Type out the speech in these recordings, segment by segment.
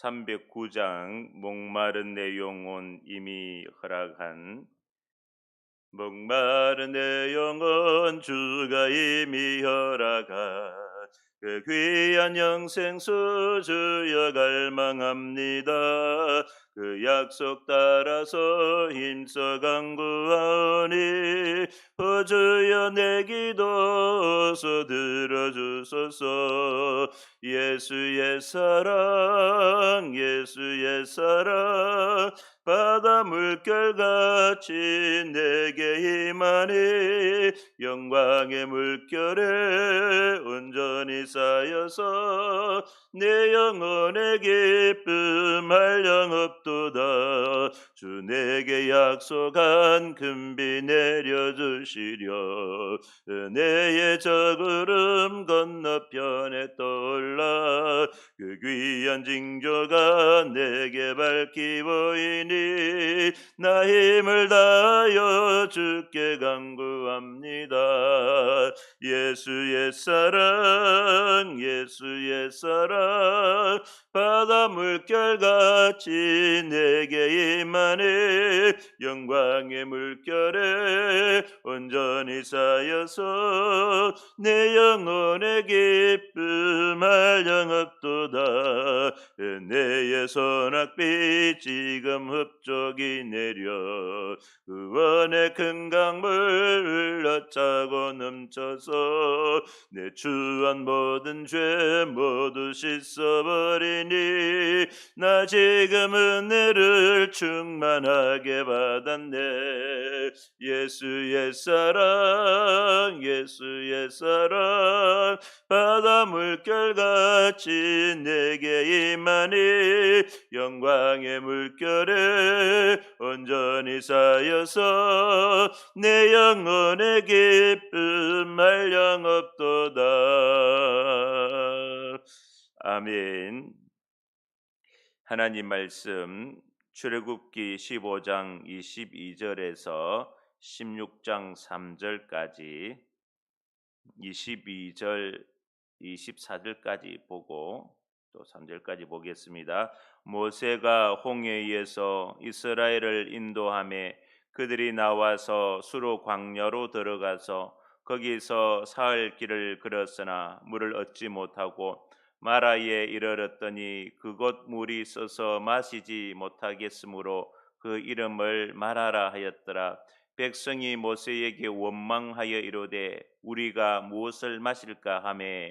309장 목마른 내 영혼 이미 허락한. 목마른 내 영혼 주가 이미 허락한 그 귀한 영생수 주여 갈망합니다. 그 약속 따라서 힘써 간구하오니 주여 내 기도 어서 들어주소서. 예수의 사랑 예수의 사랑 바다 물결같이 내게 임하니 영광의 물결에 온전히 쌓여서 내 영혼의 기쁨 한량없도다. 주 내게 약속한 금비 내려주시려 은혜의 저구름 건너편에 떠올라 그 귀한 징조가 내게 밝히 보이니 나 힘을 다하여 주께 간구합니다. 예수의 사랑 예수의 사랑 바다 물결같이 내게 임하니 영광의 물결에 온전히 쌓여서 내 영혼의 기쁨 한량없도다. 은혜의 소낙비 지금 흡족이 내려 구원의 큰 강물 흘러차고 넘쳐서 내 주한 모든 죄 모두 씻어버리니 나 지금 은혜를 충만하게 받았네. 예수의 사랑 예수의 사랑 바다 물결같이 내게 임하니 영광의 물결에 온전히 쌓여서 내 영혼의 기쁨 한량없도다. 아멘. 하나님 말씀 출애굽기 15장 22절에서 16장 3절까지 22절 24절까지 보고 또 3절까지 보겠습니다. 모세가 홍해에서 이스라엘을 인도하며 그들이 나와서 수로 광야로 들어가서 거기서 사흘 길을 걸었으나 물을 얻지 못하고 마라에 이르렀더니 그곳 물이 써서 마시지 못하겠으므로 그 이름을 마라라 하였더라. 백성이 모세에게 원망하여 이르되 우리가 무엇을 마실까 하매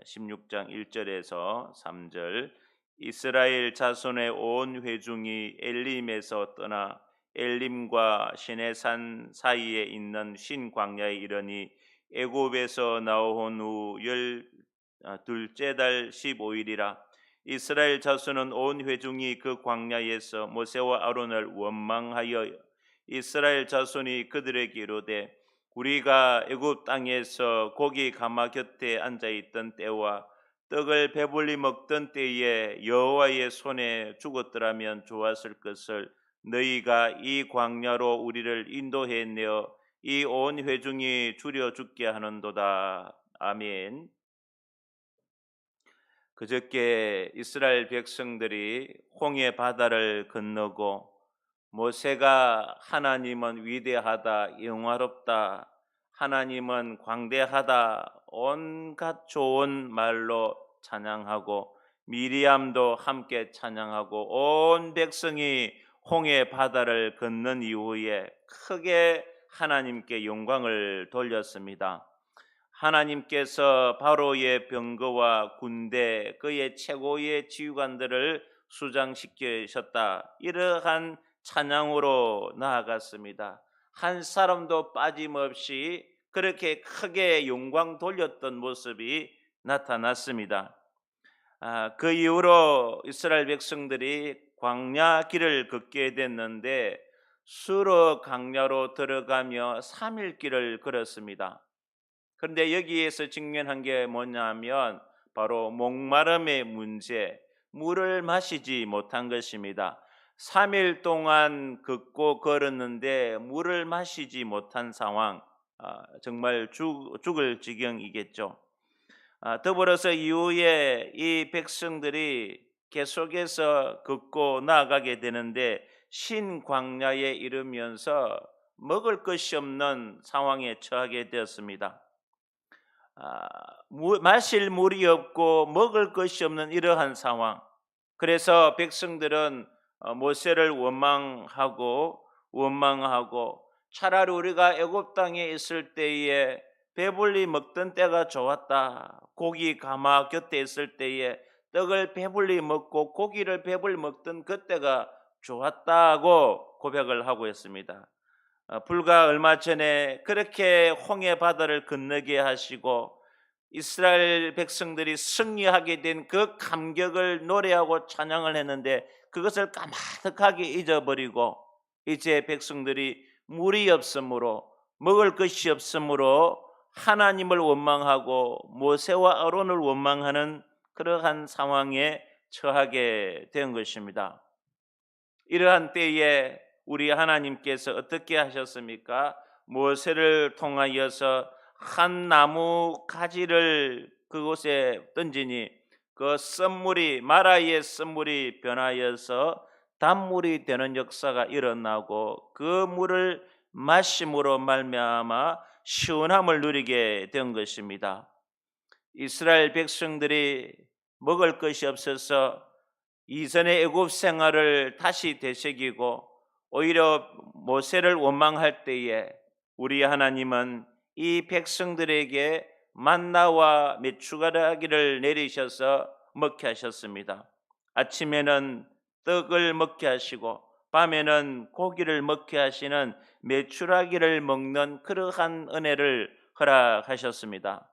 16장 1절에서 3절 이스라엘 자손의 온 회중이 엘림에서 떠나 엘림과 시내산 사이에 있는 신 광야에 이르니 애굽에서 나온 후 둘째 달 15일이라. 이스라엘 자손은 온 회중이 그 광야에서 모세와 아론을 원망하여 이스라엘 자손이 그들에게 이르되 우리가 애굽 땅에서 고기 가마 곁에 앉아 있던 때와 떡을 배불리 먹던 때에 여호와의 손에 죽었더라면 좋았을 것을 너희가 이 광야로 우리를 인도해 내어 이 온 회중이 줄여 죽게 하는도다. 아멘. 그저께 이스라엘 백성들이 홍해 바다를 건너고 모세가 하나님은 위대하다, 영화롭다, 하나님은 광대하다 온갖 좋은 말로 찬양하고 미리암도 함께 찬양하고 온 백성이 홍해 바다를 건넌 이후에 크게 하나님께 영광을 돌렸습니다. 하나님께서 바로의 병거와 군대 그의 최고의 지휘관들을 수장시키셨다. 이러한 찬양으로 나아갔습니다. 한 사람도 빠짐없이 그렇게 크게 영광 돌렸던 모습이 나타났습니다. 그 이후로 이스라엘 백성들이 광야 길을 걷게 됐는데 수르 광야로 들어가며 3일 길을 걸었습니다. 그런데 여기에서 직면한 게 뭐냐면 바로 목마름의 문제, 물을 마시지 못한 것입니다. 3일 동안 걷고 걸었는데 물을 마시지 못한 상황, 정말 죽을 지경이겠죠. 더불어서 이후에 이 백성들이 계속해서 걷고 나아가게 되는데 신광야에 이르면서 먹을 것이 없는 상황에 처하게 되었습니다. 마실 물이 없고 먹을 것이 없는 이러한 상황. 그래서 백성들은 모세를 원망하고 차라리 우리가 애굽 땅에 있을 때에 배불리 먹던 때가 좋았다. 고기 가마 곁에 있을 때에 떡을 배불리 먹고 고기를 배불리 먹던 그때가 좋았다고 고백을 하고 있습니다. 불과 얼마 전에 그렇게 홍해 바다를 건너게 하시고 이스라엘 백성들이 승리하게 된 그 감격을 노래하고 찬양을 했는데 그것을 까마득하게 잊어버리고 이제 백성들이 물이 없으므로 먹을 것이 없으므로 하나님을 원망하고 모세와 아론을 원망하는 그러한 상황에 처하게 된 것입니다. 이러한 때에 우리 하나님께서 어떻게 하셨습니까? 모세를 통하여서 한 나무 가지를 그곳에 던지니 그 쓴물이 마라의 쓴물이 변하여서 단물이 되는 역사가 일어나고 그 물을 마심으로 말미암아 시원함을 누리게 된 것입니다. 이스라엘 백성들이 먹을 것이 없어서 이전의 애굽 생활을 다시 되새기고 오히려 모세를 원망할 때에 우리 하나님은 이 백성들에게 만나와 메추라기를 내리셔서 먹게 하셨습니다. 아침에는 떡을 먹게 하시고 밤에는 고기를 먹게 하시는 메추라기를 먹는 그러한 은혜를 허락하셨습니다.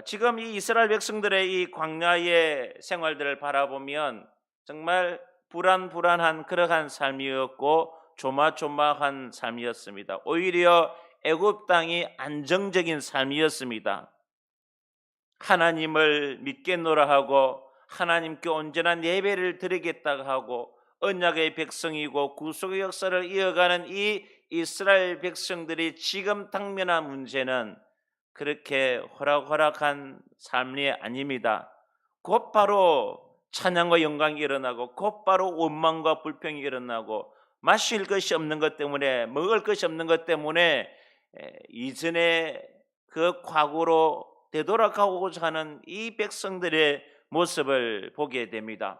지금 이 이스라엘 백성들의 이 광야의 생활들을 바라보면 정말 불안한 그러한 삶이었고 조마조마한 삶이었습니다. 오히려 애굽 땅이 안정적인 삶이었습니다. 하나님을 믿겠노라 하고 하나님께 온전한 예배를 드리겠다고 하고 언약의 백성이고 구속의 역사를 이어가는 이 이스라엘 백성들이 지금 당면한 문제는 그렇게 호락호락한 삶이 아닙니다. 곧바로 찬양과 영광이 일어나고 곧바로 원망과 불평이 일어나고 마실 것이 없는 것 때문에 먹을 것이 없는 것 때문에 이전에 그 과거로 되돌아가고자 하는 이 백성들의 모습을 보게 됩니다.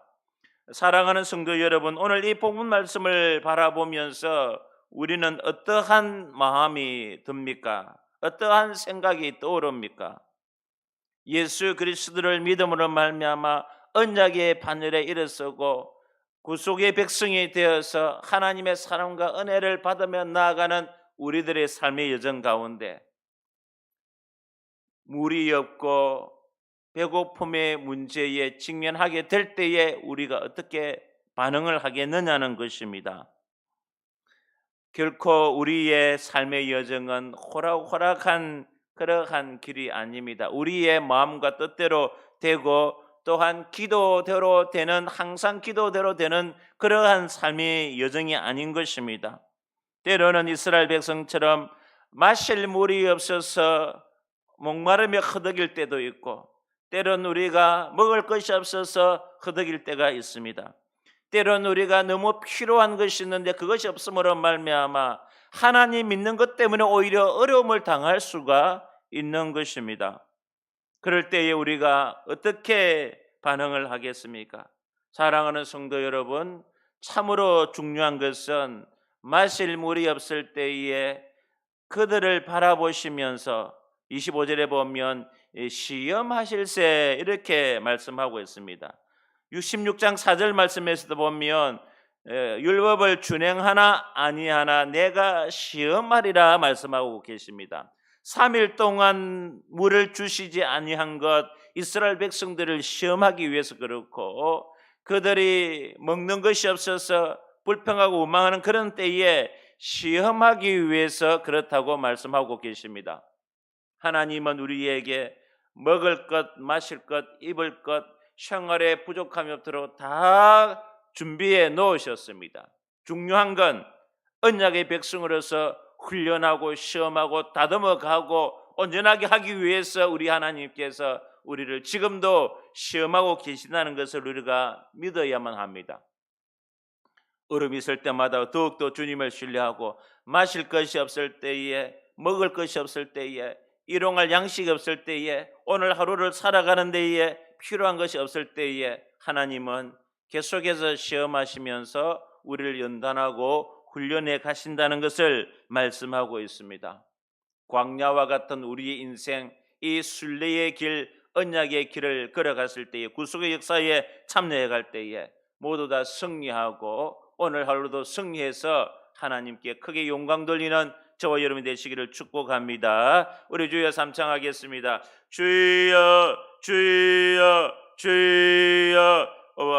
사랑하는 성도 여러분, 오늘 이 복음 말씀을 바라보면서 우리는 어떠한 마음이 듭니까? 어떠한 생각이 떠오릅니까? 예수 그리스도를 믿음으로 말미암아 언약의 바늘에 일어서고 구속의 백성이 되어서 하나님의 사랑과 은혜를 받으며 나아가는 우리들의 삶의 여정 가운데 물이 없고 배고픔의 문제에 직면하게 될 때에 우리가 어떻게 반응을 하겠느냐는 것입니다. 결코 우리의 삶의 여정은 호락호락한 그러한 길이 아닙니다. 우리의 마음과 뜻대로 되고 또한 기도대로 되는 항상 기도대로 되는 그러한 삶의 여정이 아닌 것입니다. 때로는 이스라엘 백성처럼 마실 물이 없어서 목마르며 허덕일 때도 있고 때로는 우리가 먹을 것이 없어서 허덕일 때가 있습니다. 때로는 우리가 너무 필요한 것이 있는데 그것이 없음으로 말미암아 하나님 믿는 것 때문에 오히려 어려움을 당할 수가 있는 것입니다. 그럴 때에 우리가 어떻게 반응을 하겠습니까? 사랑하는 성도 여러분, 참으로 중요한 것은 마실 물이 없을 때에 그들을 바라보시면서 25절에 보면 시험하실세 이렇게 말씀하고 있습니다. 66장 4절 말씀에서도 보면 율법을 준행하나 아니하나 내가 시험하리라 말씀하고 계십니다. 3일 동안 물을 주시지 아니한 것 이스라엘 백성들을 시험하기 위해서 그렇고 그들이 먹는 것이 없어서 불평하고 원망하는 그런 때에 시험하기 위해서 그렇다고 말씀하고 계십니다. 하나님은 우리에게 먹을 것, 마실 것, 입을 것, 생활에 부족함이 없도록 다 준비해 놓으셨습니다. 중요한 건 언약의 백성으로서 훈련하고 시험하고 다듬어가고 온전하게 하기 위해서 우리 하나님께서 우리를 지금도 시험하고 계신다는 것을 우리가 믿어야만 합니다. 얼음 있을 때마다 더욱더 주님을 신뢰하고 마실 것이 없을 때에, 먹을 것이 없을 때에, 일용할 양식이 없을 때에, 오늘 하루를 살아가는 데에 필요한 것이 없을 때에 하나님은 계속해서 시험하시면서 우리를 연단하고 훈련해 가신다는 것을 말씀하고 있습니다. 광야와 같은 우리의 인생, 이 순례의 길, 언약의 길을 걸어갔을 때에, 구속의 역사에 참여해 갈 때에 모두 다 승리하고 오늘 하루도 승리해서 하나님께 크게 영광 돌리는 저와 여러분이 되시기를 축복합니다. 우리 주여 삼창하겠습니다. 주여 주여 주여.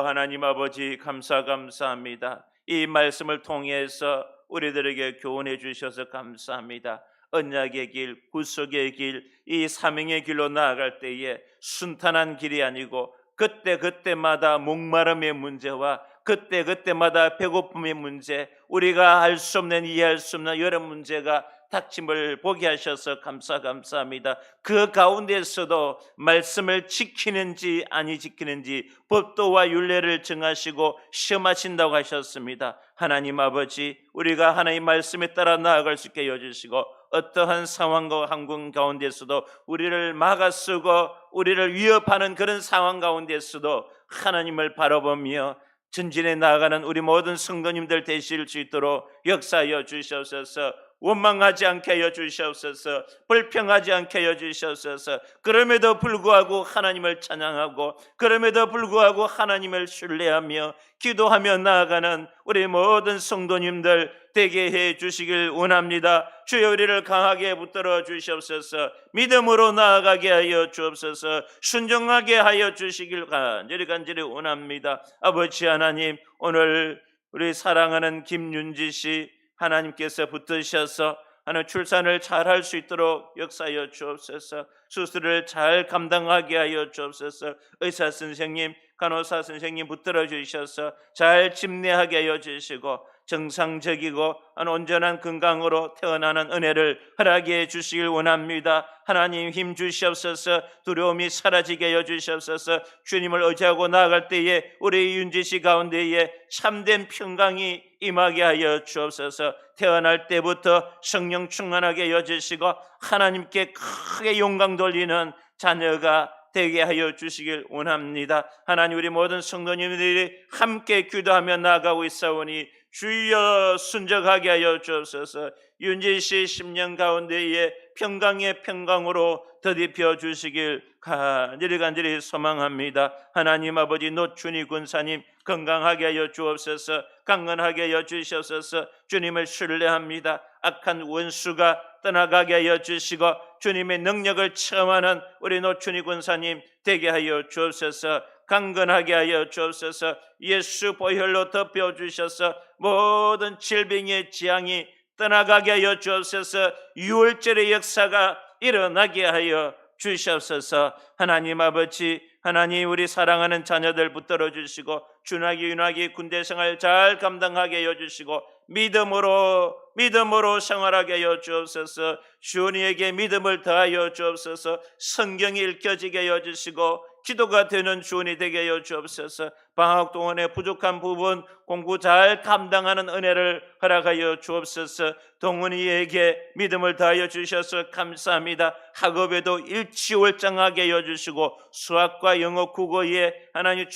하나님 아버지 감사합니다. 이 말씀을 통해서 우리들에게 교훈해 주셔서 감사합니다. 언약의 길, 구속의 길, 이 사명의 길로 나아갈 때에 순탄한 길이 아니고 그때그때마다 목마름의 문제와 그때그때마다 배고픔의 문제, 우리가 알 수 없는, 이해할 수 없는 여러 문제가 닥침을 보게 하셔서 감사합니다. 그 가운데서도 말씀을 지키는지 아니 지키는지 법도와 율례를 정하시고 시험하신다고 하셨습니다. 하나님 아버지, 우리가 하나님 말씀에 따라 나아갈 수 있게 여주시고 어떠한 상황과 환경 가운데서도 우리를 막아쓰고 우리를 위협하는 그런 상황 가운데서도 하나님을 바라보며 전진해 나아가는 우리 모든 성도님들 되실 수 있도록 역사하여 주시옵소서. 원망하지 않게 하여 주시옵소서. 불평하지 않게 하여 주시옵소서. 그럼에도 불구하고 하나님을 찬양하고 그럼에도 불구하고 하나님을 신뢰하며 기도하며 나아가는 우리 모든 성도님들 되게 해 주시길 원합니다. 주여 우리를 강하게 붙들어 주시옵소서. 믿음으로 나아가게 하여 주옵소서. 순종하게 하여 주시길 간절히 원합니다. 아버지 하나님, 오늘 우리 사랑하는 김윤지 씨 하나님께서 붙드셔서 하나님 출산을 잘 할 수 있도록 역사하여 주옵소서. 수술을 잘 감당하게 하여 주옵소서. 의사 선생님, 간호사 선생님 붙들어 주셔서 잘 집례하게 하여 주시고 정상적이고 온전한 건강으로 태어나는 은혜를 허락해 주시길 원합니다. 하나님 힘 주시옵소서. 두려움이 사라지게 하여 주시옵소서. 주님을 의지하고 나아갈 때에 우리 윤지씨 가운데에 참된 평강이 임하게 하여 주옵소서. 태어날 때부터 성령 충만하게 여주시고 하나님께 크게 영광 돌리는 자녀가 되게 하여 주시길 원합니다. 하나님, 우리 모든 성도님들이 함께 기도하며 나아가고 있사오니 주여 순적하게 하여 주옵소서. 윤지씨 10년 가운데에 평강의 평강으로 더딥혀 주시길 간절히 소망합니다. 하나님 아버지, 노춘희 군사님 건강하게 하여 주옵소서. 강건하게 하여 주시옵소서. 주님을 신뢰합니다. 악한 원수가 떠나가게 하여 주시고 주님의 능력을 체험하는 우리 노춘희 군사님 되게 하여 주옵소서. 강건하게 하여 주옵소서. 예수 보혈로 덮여 주셔서 모든 질병의 지향이 떠나가게 하여 주옵소서. 유월절의 역사가 일어나게 하여 주시옵소서. 하나님 아버지, 하나님 우리 사랑하는 자녀들 붙들어 주시고 준하기 윤하기 군대 생활 잘 감당하게 하여 주시고 믿음으로 생활하게 하여 주옵소서. 주님에게 믿음을 더하여 주옵소서. 성경이 읽혀지게 하여 주시고 기도가 되는 주원이 되게 하여 주옵소서. 방학 동안에 부족한 부분 공부 잘 감당하는 은혜를 허락하여 주옵소서. 동훈이에게 믿음을 다하여 주셔서 감사합니다. 학업에도 일치월장하게 하여 주시고 수학과 영어 국어에 하나님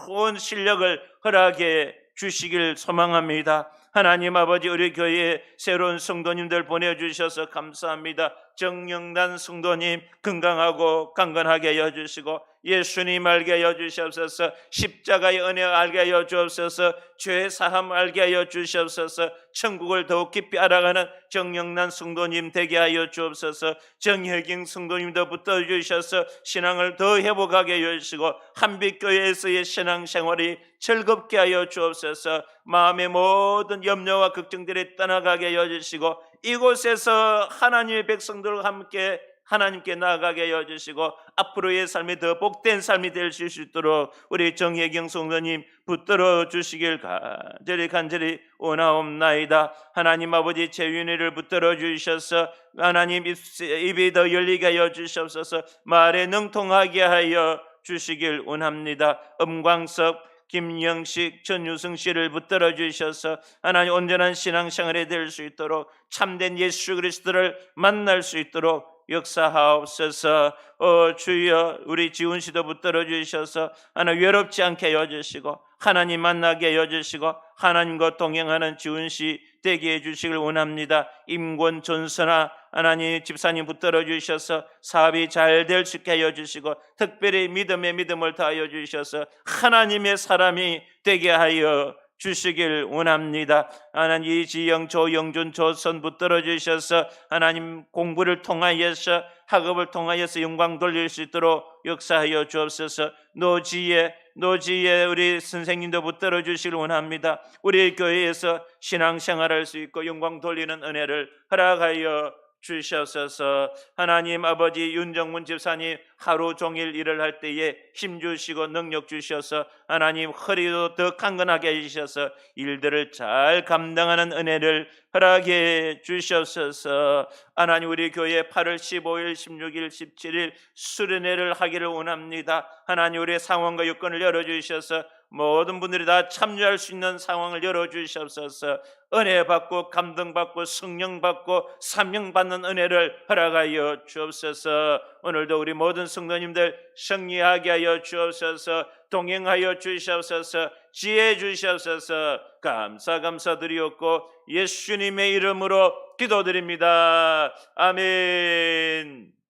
좋은 실력을 허락해 주시길 소망합니다. 하나님 아버지, 우리 교회에 새로운 성도님들 보내주셔서 감사합니다. 정영단 성도님 건강하고 강건하게 하여 주시고 예수님 알게 하여 주시옵소서. 십자가의 은혜 알게 하여 주옵소서. 죄 사함 알게 하여 주시옵소서. 천국을 더욱 깊이 알아가는 정영란 성도님 되게 하여 주옵소서. 정혜경 성도님도 붙어 주셔서 신앙을 더 회복하게 하여 주시고 한빛교회에서의 신앙생활이 즐겁게 하여 주옵소서. 마음의 모든 염려와 걱정들이 떠나가게 하여 주시고 이곳에서 하나님의 백성들과 함께 하나님께 나아가게 하여 주시고 앞으로의 삶이 더 복된 삶이 될 수 있도록 우리 정혜경 성도님 붙들어 주시길 간절히 원하옵나이다. 하나님 아버지 재윤이를 붙들어 주셔서 하나님 입이 더 열리게 하여 주시옵소서. 말에 능통하게 하여 주시길 원합니다. 엄광석, 김영식, 전유승 씨를 붙들어 주셔서 하나님 온전한 신앙생활이 될 수 있도록 참된 예수 그리스도를 만날 수 있도록 역사하옵소서. 주여 우리 지훈 씨도 붙들어 주셔서 하나님 외롭지 않게 하여 주시고 하나님 만나게 하여 주시고 하나님과 동행하는 지훈 씨 되게 해 주시길 원합니다. 임권 전선아 하나님 집사님 붙들어 주셔서 사업이 잘 될 수 있게 하여 주시고 특별히 믿음의 믿음을 다하여 주셔서 하나님의 사람이 되게 하여 주시길 원합니다. 하나님 이지영, 조영준, 조선 붙들어 주셔서 하나님 공부를 통하여서 학업을 통하여서 영광 돌릴 수 있도록 역사하여 주옵소서. 노지혜 우리 선생님도 붙들어 주시길 원합니다. 우리 교회에서 신앙생활할 수 있고 영광 돌리는 은혜를 허락하여 주셔서 하나님 아버지 윤정문 집사님 하루 종일 일을 할 때에 힘 주시고 능력 주셔서 하나님 허리도 더 강건하게 해주셔서 일들을 잘 감당하는 은혜를 허락해 주셔서 하나님 우리 교회 8월 15일, 16일, 17일 수련회를 하기를 원합니다. 하나님 우리의 상황과 여건을 열어주셔서 모든 분들이 다 참여할 수 있는 상황을 열어주시옵소서. 은혜 받고 감동 받고 성령 받고 사명 받는 은혜를 허락하여 주옵소서. 오늘도 우리 모든 성도님들 승리하게 하여 주옵소서. 동행하여 주시옵소서. 지혜 주시옵소서. 감사드리옵고 예수님의 이름으로 기도드립니다. 아멘.